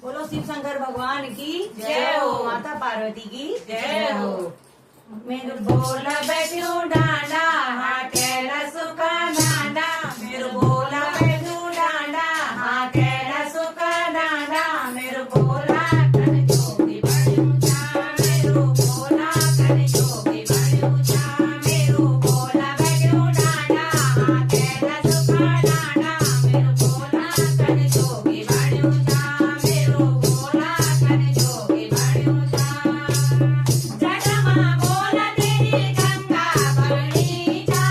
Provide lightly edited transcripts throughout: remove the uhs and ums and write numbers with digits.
बोलो शिव शंकर भगवान की जय हो। माता पार्वती की जय हो। मेरे बोला बैठू डांडा हाथेला सुका डांडा मेरे बोला बैठू डांडा हाथेला सुका डांडा मेरे बोला कन जोगी बड़ी ऊंचा मेरो बोला कन जोगी बड़ी ऊंचा मेरो बोला बैठू डांडा हाथेला सुका डांडा मेरे बोला कन जोगी बड़ी ऊंचा मेरो बोला कन जोगी बड़ी ऊंचा जगमा बोला तेरी गंगा बगड़ीचा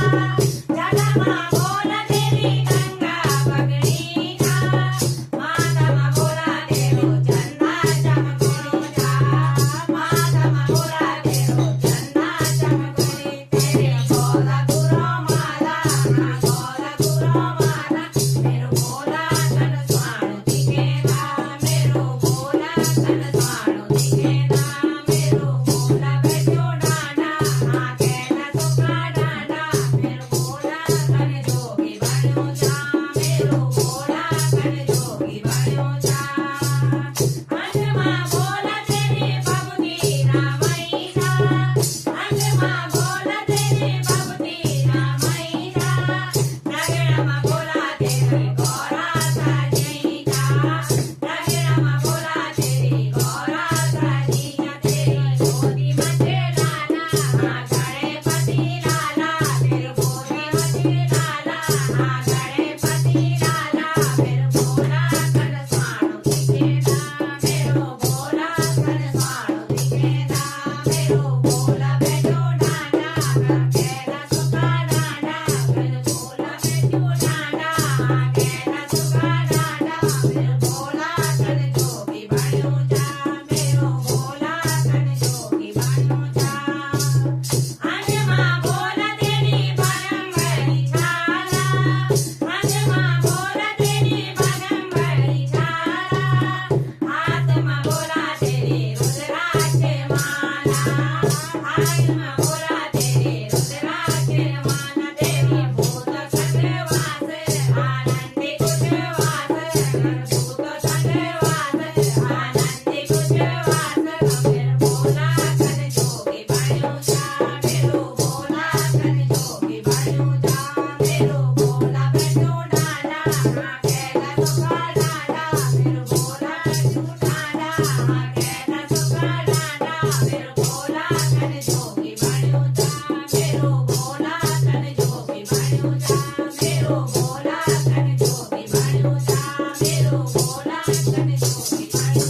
जगमा बोला तेरी गंगा बगड़ीचा मातमा बोला तेरो चंदा चमकोचा मातमा बोला तेरो चंदा चमकोनी तेरे गोला गुरो माला गोला गुरो माला मेरो बोला तन स्वाणु दिखेगा मेरो बोला तन स्वाणु दिखेगा मेरो बोला बैठो डांडा हाथेला सुका डांडा मेरो बोला कन जोगी बड़ो जा मेरो बोला कन जोगी बड़ो जा अंजमा बोला तेरी बाबूती रामई जा अंजमा बोला तेरी बाबूती रामई जा नगरमा बोला तेरी गौरा साजई जा नगरमा बोला तेरी गौरा साजी जा तेरी गोदी मचे लाला गणे पति लाला तेरे गोदी मचे लाला गणे पति लाला मेरे बोला कन स्वाणु दिखेगा मेरो बोला कन स्वाणु दिखेगा मेरो बोला बैठो डांडा हाथेला सुका डांडा मेरे बोला बैठो डांडा हाथेला सुका डांडा मेरे बोला कन जोगी बड़ो जा मेरो बोला कन जोगी बड़ो जा अंजमा बोला तेरी बारंबरी छाला अंजमा बोला तेरी बारंबरी छाला आत्मा बोला तेरी रुद्राक्ष माला आत्मा बोला तेरी रुद्राक्ष माला तेरी भूत खंडवास आनंदी कुशवास भूत खंडवास आनंदी कुशवास मेरे बोला कन जोगी बड़ो जा मेरो बोला कन जोगी बड़ो जा मेरो बोला बैठो डांडा हाथेला सुका डांडा मेरो बोला बैठो डांडा हाथेला सुका डांडा मेरो बोला कन जोगी बड़ो जा मेरो बोला कन जोगी बड़ो जा मेरो बोला कन जोगी बड़ो जा मेरो बोला कन जोगी बड़ो